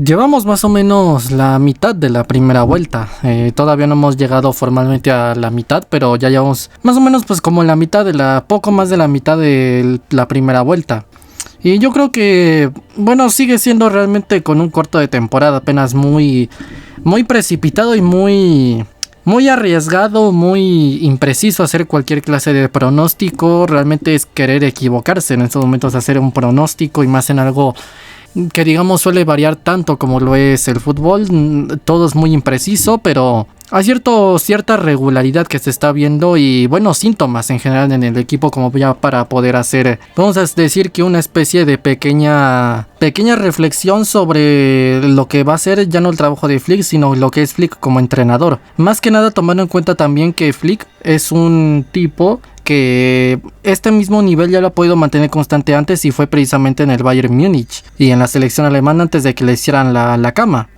Llevamos más o menos la mitad de la primera vuelta. Todavía no hemos llegado formalmente a la mitad, pero ya llevamos más o menos pues como poco más de la mitad de la primera vuelta. Y yo creo que, bueno, sigue siendo realmente con un corto de temporada apenas muy precipitado y muy arriesgado, muy impreciso hacer cualquier clase de pronóstico. Realmente es querer equivocarse en estos momentos, hacer un pronóstico y más en algo que digamos suele variar tanto como lo es el fútbol. Todo es muy impreciso, pero hay cierta regularidad que se está viendo y buenos síntomas en general en el equipo como ya para poder hacer, vamos a decir que una especie de pequeña reflexión sobre lo que va a ser ya no el trabajo de Flick, sino lo que es Flick como entrenador. Más que nada tomando en cuenta también que Flick es un tipo que este mismo nivel ya lo ha podido mantener constante antes y fue precisamente en el Bayern Múnich y en la selección alemana antes de que le hicieran la cama.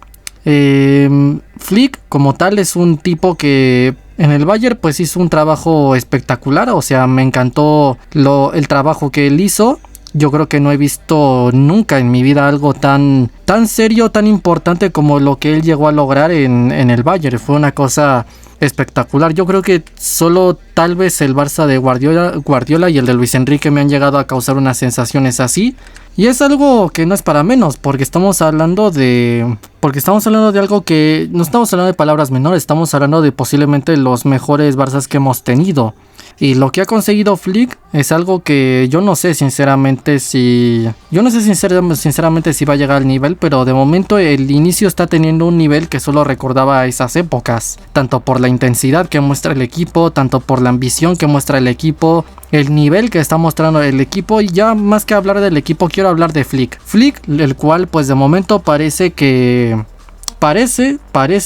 Flick como tal es un tipo que en el Bayern pues hizo un trabajo espectacular, o sea, me encantó el trabajo que él hizo. Yo creo que no he visto nunca en mi vida algo tan serio, tan importante como lo que él llegó a lograr en el Bayern. Fue una cosa espectacular. Yo creo que solo tal vez el Barça de Guardiola y el de Luis Enrique me han llegado a causar unas sensaciones así. Y es algo que no es para menos, porque estamos hablando de algo que no estamos hablando de palabras menores, estamos hablando de posiblemente los mejores Barças que hemos tenido. Y lo que ha conseguido Flick es algo que yo no sé sinceramente si va a llegar al nivel, pero de momento el inicio está teniendo un nivel que solo recordaba a esas épocas, tanto por la intensidad que muestra el equipo, tanto por la ambición que muestra el equipo, el nivel que está mostrando el equipo. Y ya más que hablar del equipo quiero hablar de Flick, el cual pues de momento parece,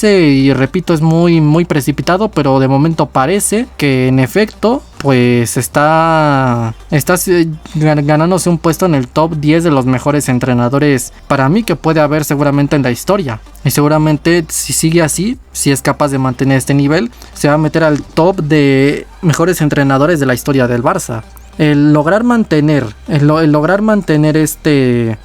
y repito, es muy precipitado, pero de momento parece que en efecto pues está ganándose un puesto en el top 10 de los mejores entrenadores para mí que puede haber seguramente en la historia. Y seguramente si sigue así, si es capaz de mantener este nivel, se va a meter al top de mejores entrenadores de la historia del Barça. El lograr mantener este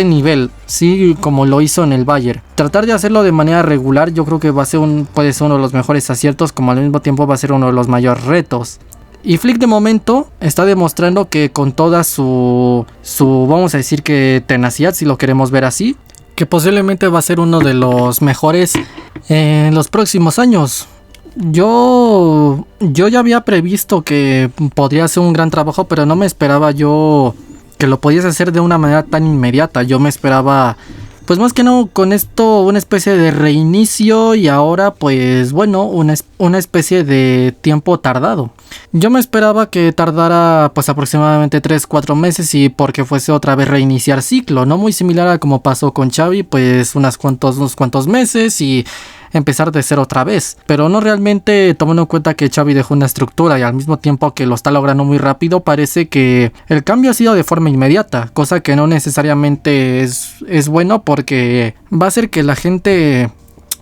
nivel, sí, como lo hizo en el Bayern, tratar de hacerlo de manera regular, yo creo que puede ser uno de los mejores aciertos, como al mismo tiempo va a ser uno de los mayores retos. Y Flick de momento está demostrando que con toda su vamos a decir que tenacidad, si lo queremos ver así, que posiblemente va a ser uno de los mejores en los próximos años. Yo ya había previsto que podría ser un gran trabajo, pero no me esperaba yo que lo podías hacer de una manera tan inmediata. Yo me esperaba, pues más que no, con esto una especie de reinicio y ahora pues bueno, una especie de tiempo tardado. Yo me esperaba que tardara pues aproximadamente 3-4 meses y porque fuese otra vez reiniciar ciclo, no muy similar a como pasó con Xavi, pues unos cuantos meses y empezar de cero otra vez, pero no realmente, tomando en cuenta que Xavi dejó una estructura y al mismo tiempo que lo está logrando muy rápido, parece que el cambio ha sido de forma inmediata, cosa que no necesariamente es bueno, porque va a hacer que la gente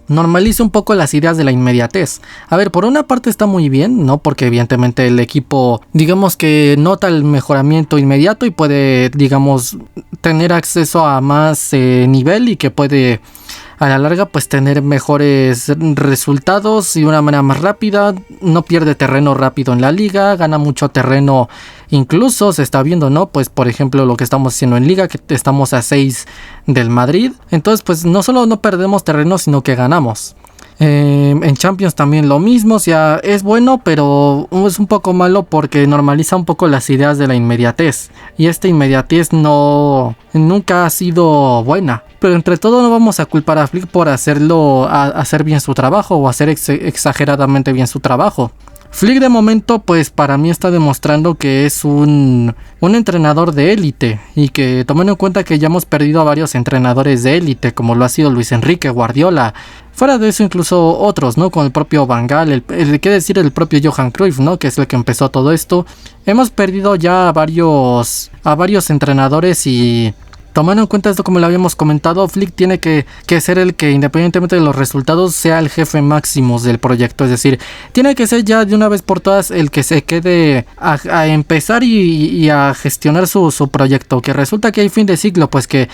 normalice un poco las ideas de la inmediatez. A ver, por una parte está muy bien, ¿no? Porque evidentemente el equipo, digamos que nota el mejoramiento inmediato y puede, digamos, tener acceso a más nivel y que puede a la larga pues tener mejores resultados y una manera más rápida. No pierde terreno rápido en la liga, gana mucho terreno, incluso se está viendo, ¿no? Pues por ejemplo lo que estamos haciendo en liga, que estamos a 6 del Madrid. Entonces pues no solo no perdemos terreno, sino que ganamos. En Champions también lo mismo, o sea, es bueno, pero es un poco malo porque normaliza un poco las ideas de la inmediatez. Y esta inmediatez nunca ha sido buena. Pero entre todo no vamos a culpar a Flick por hacer bien su trabajo o hacer exageradamente bien su trabajo. Flick de momento pues para mí está demostrando que es un entrenador de élite, y que tomando en cuenta que ya hemos perdido a varios entrenadores de élite como lo ha sido Luis Enrique, Guardiola, fuera de eso incluso otros, ¿no? Con el propio Van Gaal, el propio Johan Cruyff, ¿no? Que es el que empezó todo esto. Hemos perdido ya a varios entrenadores y tomando en cuenta esto, como lo habíamos comentado, Flick tiene que ser el que, independientemente de los resultados, sea el jefe máximo del proyecto. Es decir, tiene que ser ya de una vez por todas el que se quede a empezar y a gestionar su proyecto. Que resulta que hay fin de ciclo, pues que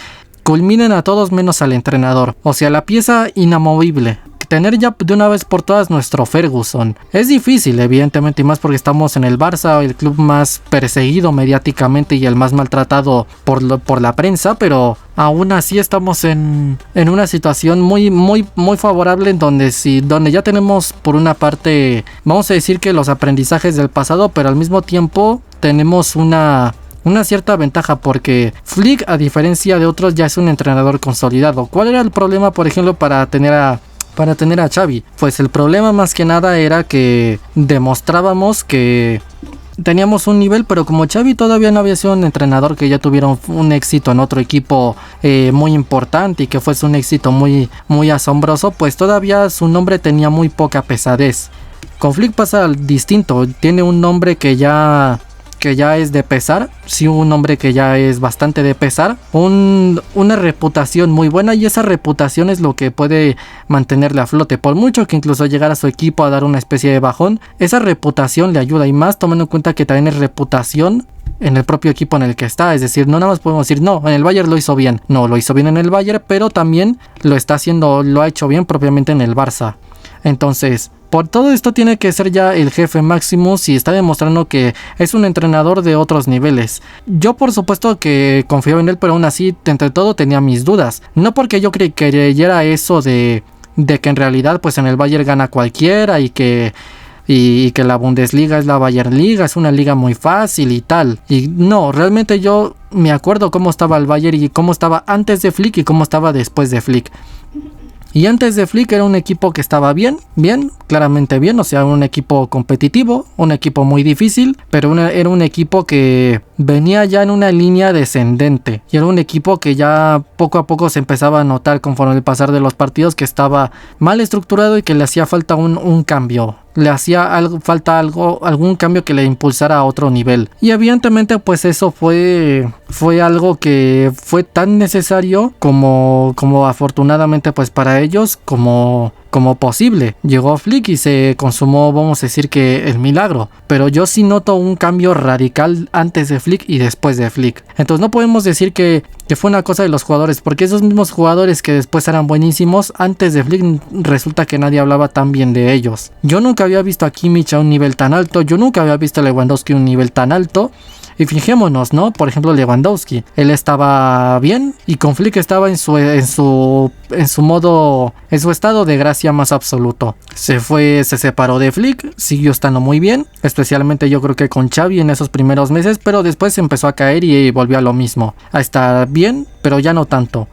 culminen a todos menos al entrenador, o sea, la pieza inamovible. Tener ya de una vez por todas nuestro Ferguson. Es difícil, evidentemente, y más porque estamos en el Barça, el club más perseguido mediáticamente y el más maltratado por la prensa, pero aún así estamos en una situación muy favorable en donde ya tenemos por una parte, vamos a decir que los aprendizajes del pasado, pero al mismo tiempo tenemos una cierta ventaja porque Flick, a diferencia de otros, ya es un entrenador consolidado. ¿Cuál era el problema, por ejemplo, para tener a Xavi? Pues el problema más que nada era que demostrábamos que teníamos un nivel, pero como Xavi todavía no había sido un entrenador que ya tuviera un éxito en otro equipo muy importante y que fuese un éxito muy asombroso, pues todavía su nombre tenía muy poca pesadez. Con Flick pasa al distinto, tiene un nombre que ya es de pesar, sí, un nombre que ya es bastante de pesar, una reputación muy buena, y esa reputación es lo que puede mantenerle a flote, por mucho que incluso llegara a su equipo a dar una especie de bajón, esa reputación le ayuda, y más tomando en cuenta que también es reputación en el propio equipo en el que está, es decir, no nada más podemos decir, no, en el Bayern lo hizo bien, no, lo hizo bien en el Bayern, pero también lo ha hecho bien propiamente en el Barça. Entonces, por todo esto tiene que ser ya el jefe Maximus, y está demostrando que es un entrenador de otros niveles. Yo por supuesto que confiaba en él, pero aún así entre todo tenía mis dudas. No porque yo creyera eso de que en realidad pues en el Bayern gana cualquiera y que la Bundesliga es la Bayern Liga, es una liga muy fácil y tal. Y no, realmente yo me acuerdo cómo estaba el Bayern y cómo estaba antes de Flick y cómo estaba después de Flick. Y antes de Flick era un equipo que estaba bien, claramente bien, o sea, un equipo competitivo, un equipo muy difícil, pero era un equipo que venía ya en una línea descendente, y era un equipo que ya poco a poco se empezaba a notar conforme el pasar de los partidos que estaba mal estructurado y que le hacía falta un cambio. Le hacía falta algún cambio que le impulsara a otro nivel. Y evidentemente pues eso fue algo que fue tan necesario como afortunadamente pues para ellos como posible. Llegó Flick y se consumó, vamos a decir, que el milagro. Pero yo sí noto un cambio radical antes de Flick y después de Flick. Entonces no podemos decir que fue una cosa de los jugadores, porque esos mismos jugadores que después eran buenísimos, antes de Flick resulta que nadie hablaba tan bien de ellos. Yo nunca había visto a Kimmich a un nivel tan alto, yo nunca había visto a Lewandowski a un nivel tan alto. Y fijémonos, ¿no? Por ejemplo, Lewandowski, él estaba bien y con Flick estaba en su estado de gracia más absoluto. Se separó de Flick, siguió estando muy bien, especialmente yo creo que con Xavi en esos primeros meses, pero después empezó a caer y volvió a lo mismo, a estar bien, pero ya no tanto.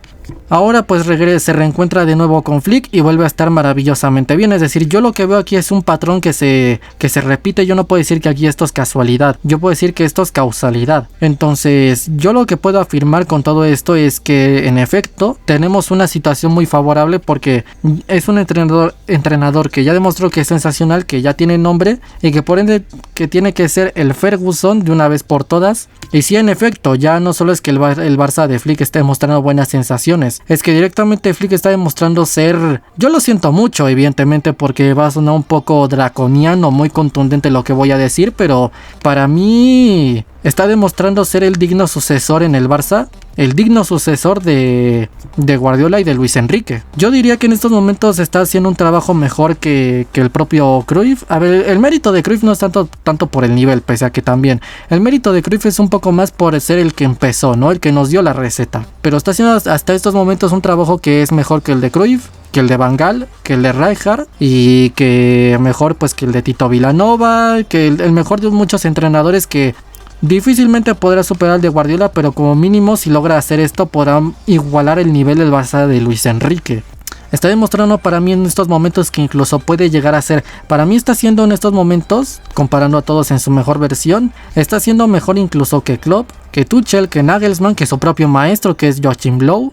Ahora pues se reencuentra de nuevo con Flick y vuelve a estar maravillosamente bien. Es decir, yo lo que veo aquí es un patrón que se repite. Yo no puedo decir que aquí esto es casualidad, yo puedo decir que esto es causalidad. Entonces yo lo que puedo afirmar con todo esto es que en efecto tenemos una situación muy favorable, porque es un entrenador que ya demostró que es sensacional, que ya tiene nombre y que por ende que tiene que ser el Ferguson de una vez por todas. Y sí, en efecto, ya no solo es que el Barça de Flick esté demostrando buenas sensaciones, es que directamente Flick está demostrando ser... Yo lo siento mucho, evidentemente, porque va a sonar un poco draconiano, muy contundente lo que voy a decir, pero para mí está demostrando ser el digno sucesor en el Barça, el digno sucesor de Guardiola y de Luis Enrique. Yo diría que en estos momentos está haciendo un trabajo mejor que el propio Cruyff. A ver, el mérito de Cruyff no es tanto por el nivel, pese a que también. El mérito de Cruyff es un poco más por ser el que empezó, ¿no? El que nos dio la receta. Pero está haciendo hasta estos momentos un trabajo que es mejor que el de Cruyff, que el de Van Gaal, que el de Rijkaard, y que mejor pues que el de Tito Vilanova, que el mejor de muchos entrenadores que difícilmente podrá superar al de Guardiola, pero como mínimo si logra hacer esto podrá igualar el nivel del Barça de Luis Enrique. Está demostrando para mí en estos momentos que incluso puede llegar a ser, para mí está siendo en estos momentos, comparando a todos en su mejor versión, está siendo mejor incluso que Klopp, que Tuchel, que Nagelsmann, que su propio maestro que es Joachim Löw,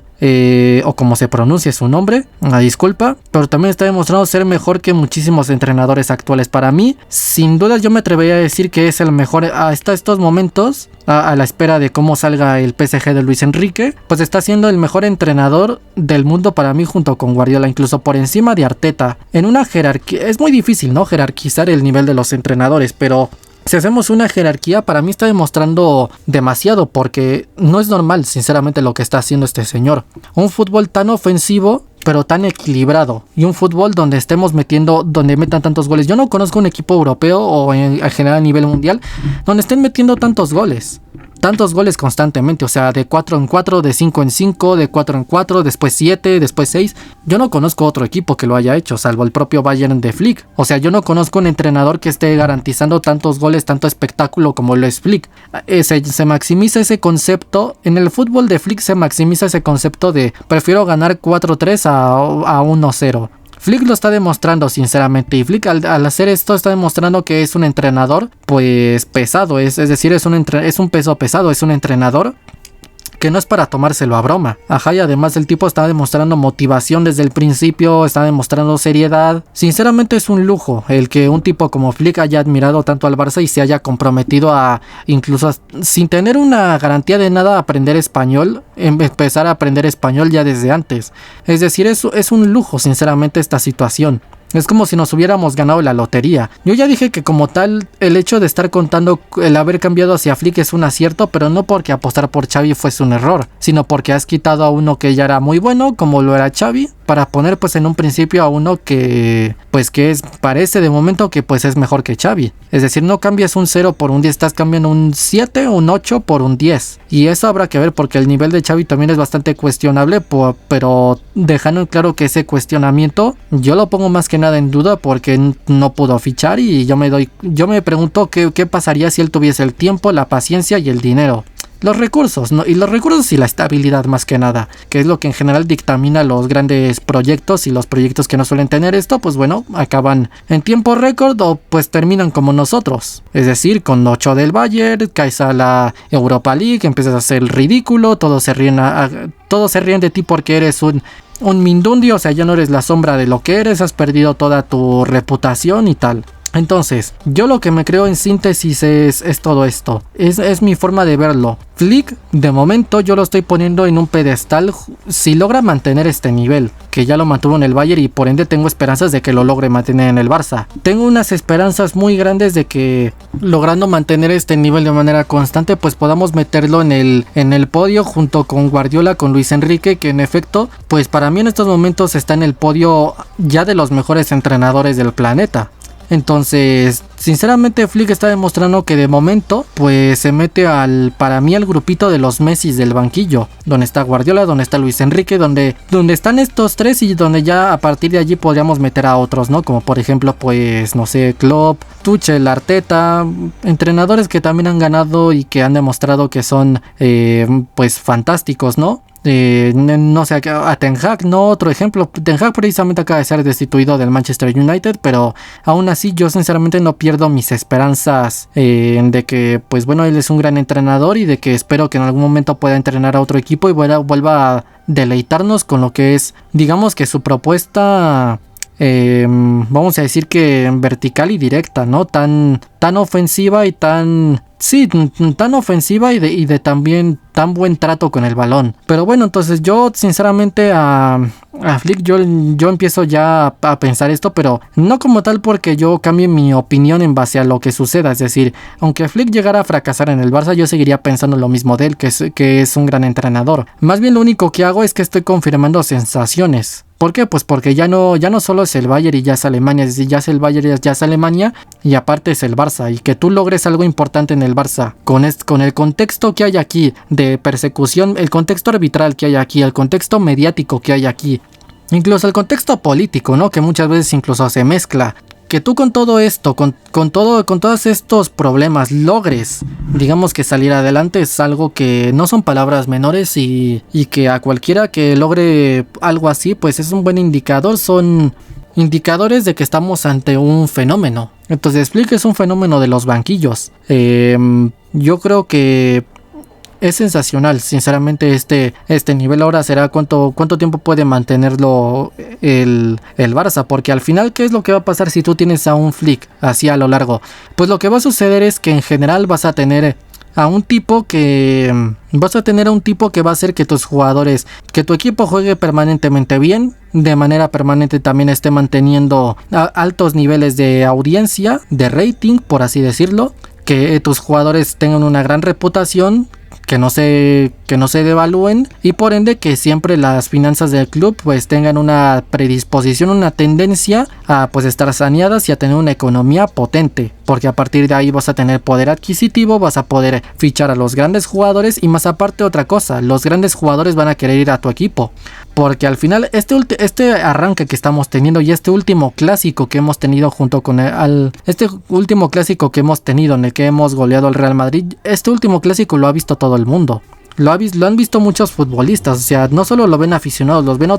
o como se pronuncia su nombre, una disculpa, pero también está demostrando ser mejor que muchísimos entrenadores actuales. Para mí, sin duda yo me atrevería a decir que es el mejor hasta estos momentos, a la espera de cómo salga el PSG de Luis Enrique, pues está siendo el mejor entrenador del mundo para mí junto con Guardiola, incluso por encima de Arteta. En una jerarquía, es muy difícil, ¿no?, jerarquizar el nivel de los entrenadores, pero Si hacemos una jerarquía, para mí está demostrando demasiado, porque no es normal, sinceramente, lo que está haciendo este señor. Un fútbol tan ofensivo, pero tan equilibrado, y un fútbol donde estemos metiendo, donde metan tantos goles. Yo no conozco un equipo europeo o en general a nivel mundial donde estén metiendo tantos goles constantemente, o sea, de 4 en 4, de 5 en 5, de 4 en 4, después 7, después 6. Yo no conozco otro equipo que lo haya hecho, salvo el propio Bayern de Flick. O sea, yo no conozco un entrenador que esté garantizando tantos goles, tanto espectáculo como lo es Flick. Se maximiza ese concepto, en el fútbol de Flick se maximiza ese concepto de prefiero ganar 4-3 a 1-0. Flick lo está demostrando, sinceramente, y Flick al hacer esto está demostrando que es un entrenador pues pesado, es decir, es un peso pesado, es un entrenador que no es para tomárselo a broma. Ajá, y además el tipo está demostrando motivación desde el principio, está demostrando seriedad. Sinceramente es un lujo el que un tipo como Flick haya admirado tanto al Barça y se haya comprometido a, incluso sin tener una garantía de nada, aprender español, empezar a aprender español ya desde antes. Es decir, es un lujo, sinceramente, esta situación. Es como si nos hubiéramos ganado la lotería. Yo ya dije que como tal, el hecho de estar contando el haber cambiado hacia Flick es un acierto, pero no porque apostar por Xavi fuese un error, sino porque has quitado a uno que ya era muy bueno, como lo era Xavi, para poner pues en un principio a uno que pues que parece de momento que pues es mejor que Xavi. Es decir, no cambias un 0 por un 10, estás cambiando un 7 o un 8 por un 10. Y eso habrá que ver, porque el nivel de Xavi también es bastante cuestionable, pero dejando en claro que ese cuestionamiento yo lo pongo más que nada en duda porque no pudo fichar, y yo me pregunto qué pasaría si él tuviese el tiempo, la paciencia y el dinero. Los recursos, ¿no? Y los recursos y la estabilidad más que nada, que es lo que en general dictamina los grandes proyectos, y los proyectos que no suelen tener esto, pues bueno, acaban en tiempo récord o pues terminan como nosotros. Es decir, con 8 del Bayern, caes a la Europa League, empiezas a hacer el ridículo, todos se ríen de ti porque eres un mindundi, o sea, ya no eres la sombra de lo que eres, has perdido toda tu reputación y tal. Entonces, yo lo que me creo en síntesis es todo esto. Es mi forma de verlo. Flick, de momento, yo lo estoy poniendo en un pedestal si logra mantener este nivel, que ya lo mantuvo en el Bayern, y por ende tengo esperanzas de que lo logre mantener en el Barça. Tengo unas esperanzas muy grandes de que, logrando mantener este nivel de manera constante, pues podamos meterlo en el podio junto con Guardiola, con Luis Enrique, que en efecto, pues para mí en estos momentos está en el podio ya de los mejores entrenadores del planeta. Entonces, sinceramente, Flick está demostrando que de momento pues se mete para mí al grupito de los Messi del banquillo, donde está Guardiola, donde está Luis Enrique, donde están estos tres, y donde ya a partir de allí podríamos meter a otros, ¿no? Como por ejemplo, pues no sé, Klopp, Tuchel, Arteta, entrenadores que también han ganado y que han demostrado que son pues fantásticos, ¿no? No sé, a Ten Hag, no, otro ejemplo. Ten Hag precisamente acaba de ser destituido del Manchester United, pero aún así yo sinceramente no pierdo mis esperanzas de que, pues bueno, él es un gran entrenador, y de que espero que en algún momento pueda entrenar a otro equipo y vuelva a deleitarnos con lo que es, digamos, que su propuesta, vamos a decir que vertical y directa, ¿no? Tan ofensiva y tan ofensiva, y de también tan buen trato con el balón. Pero bueno, entonces yo sinceramente a Flick yo empiezo ya a pensar esto, pero no como tal porque yo cambie mi opinión en base a lo que suceda. Es decir, aunque Flick llegara a fracasar en el Barça, yo seguiría pensando lo mismo de él, que es un gran entrenador. Más bien lo único que hago es que estoy confirmando sensaciones. ¿Por qué? Pues porque ya no solo es el Bayern y ya es Alemania, es decir, ya es el Bayern y ya es Alemania, y aparte es el Barça, y que tú logres algo importante en el Barça con el contexto que hay aquí de persecución, el contexto arbitral que hay aquí, el contexto mediático que hay aquí, incluso el contexto político, ¿no? Que muchas veces incluso se mezcla. Que tú con todo esto, con todos estos problemas logres, digamos, que salir adelante, es algo que no son palabras menores, y que a cualquiera que logre algo así, pues es un buen indicador, son indicadores de que estamos ante un fenómeno. Entonces Flick es un fenómeno de los banquillos. Yo creo que es sensacional, sinceramente, este nivel. Ahora será cuánto tiempo puede mantenerlo el Barça, porque al final, ¿qué es lo que va a pasar si tú tienes a un Flick así a lo largo? Pues lo que va a suceder es que en general vas a tener a un tipo que va a hacer que tus jugadores, que tu equipo juegue permanentemente bien, de manera permanente también esté manteniendo altos niveles de audiencia, de rating, por así decirlo, que tus jugadores tengan una gran reputación, que no se devalúen, y por ende que siempre las finanzas del club pues tengan una predisposición, una tendencia a pues estar saneadas y a tener una economía potente, porque a partir de ahí vas a tener poder adquisitivo, vas a poder fichar a los grandes jugadores, y más aparte otra cosa, los grandes jugadores van a querer ir a tu equipo, porque al final este arranque que estamos teniendo y este último clásico que hemos tenido junto con este último clásico que hemos tenido en el que hemos goleado al Real Madrid, este último clásico lo ha visto todo el mundo. Lo han visto muchos futbolistas, o sea, no solo lo ven aficionados, los ven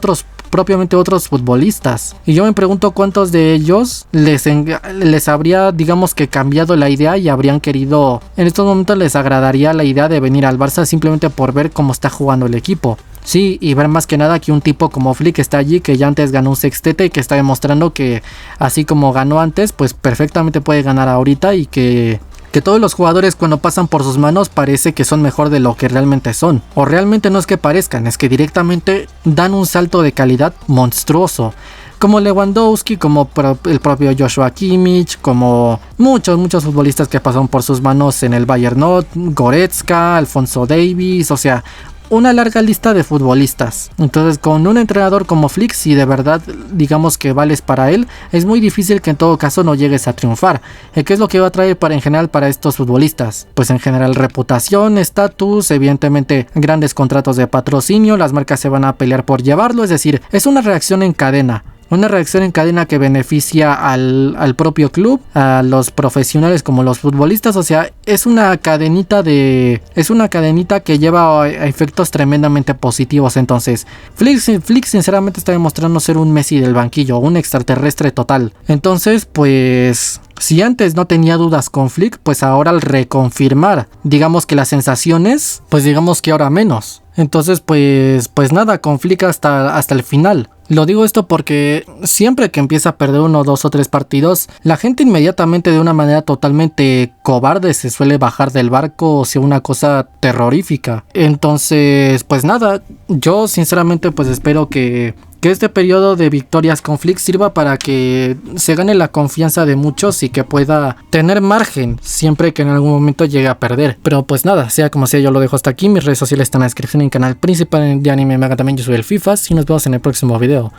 propiamente otros futbolistas. Y yo me pregunto cuántos de ellos les habría, digamos que cambiado la idea y habrían querido, en estos momentos les agradaría la idea de venir al Barça simplemente por ver cómo está jugando el equipo. Sí, y ver más que nada que un tipo como Flick está allí, que ya antes ganó un sextete y que está demostrando que así como ganó antes, pues perfectamente puede ganar ahorita, y que todos los jugadores cuando pasan por sus manos parece que son mejor de lo que realmente son. O realmente no es que parezcan, es que directamente dan un salto de calidad monstruoso. Como Lewandowski, como el propio Joshua Kimmich, como muchos futbolistas que pasaron por sus manos en el Bayern, Goretzka, Alphonso Davies, o sea, una larga lista de futbolistas. Entonces con un entrenador como Flick, si de verdad digamos que vales para él, es muy difícil que en todo caso no llegues a triunfar. ¿Qué es lo que va a traer en general para estos futbolistas? Pues en general reputación, estatus, evidentemente grandes contratos de patrocinio, las marcas se van a pelear por llevarlo, es decir, es una reacción en cadena. Una reacción en cadena que beneficia al propio club, a los profesionales como los futbolistas, o sea, es una cadenita que lleva a efectos tremendamente positivos. Entonces, Flick sinceramente está demostrando ser un Messi del banquillo, un extraterrestre total. Entonces, pues, si antes no tenía dudas con Flick, pues ahora al reconfirmar, digamos que las sensaciones, pues digamos que ahora menos. Entonces, pues nada, con Flick hasta el final. Lo digo esto porque siempre que empieza a perder 1, 2 o 3 partidos, la gente inmediatamente de una manera totalmente cobarde se suele bajar del barco, o sea, una cosa terrorífica. Entonces, pues nada, yo sinceramente pues espero que este periodo de victorias con Flick sirva para que se gane la confianza de muchos y que pueda tener margen siempre que en algún momento llegue a perder. Pero pues nada, sea como sea, yo lo dejo hasta aquí. Mis redes sociales están en la descripción, en el canal principal de Anime Manga también yo soy el FIFA, y nos vemos en el próximo video.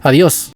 Adiós.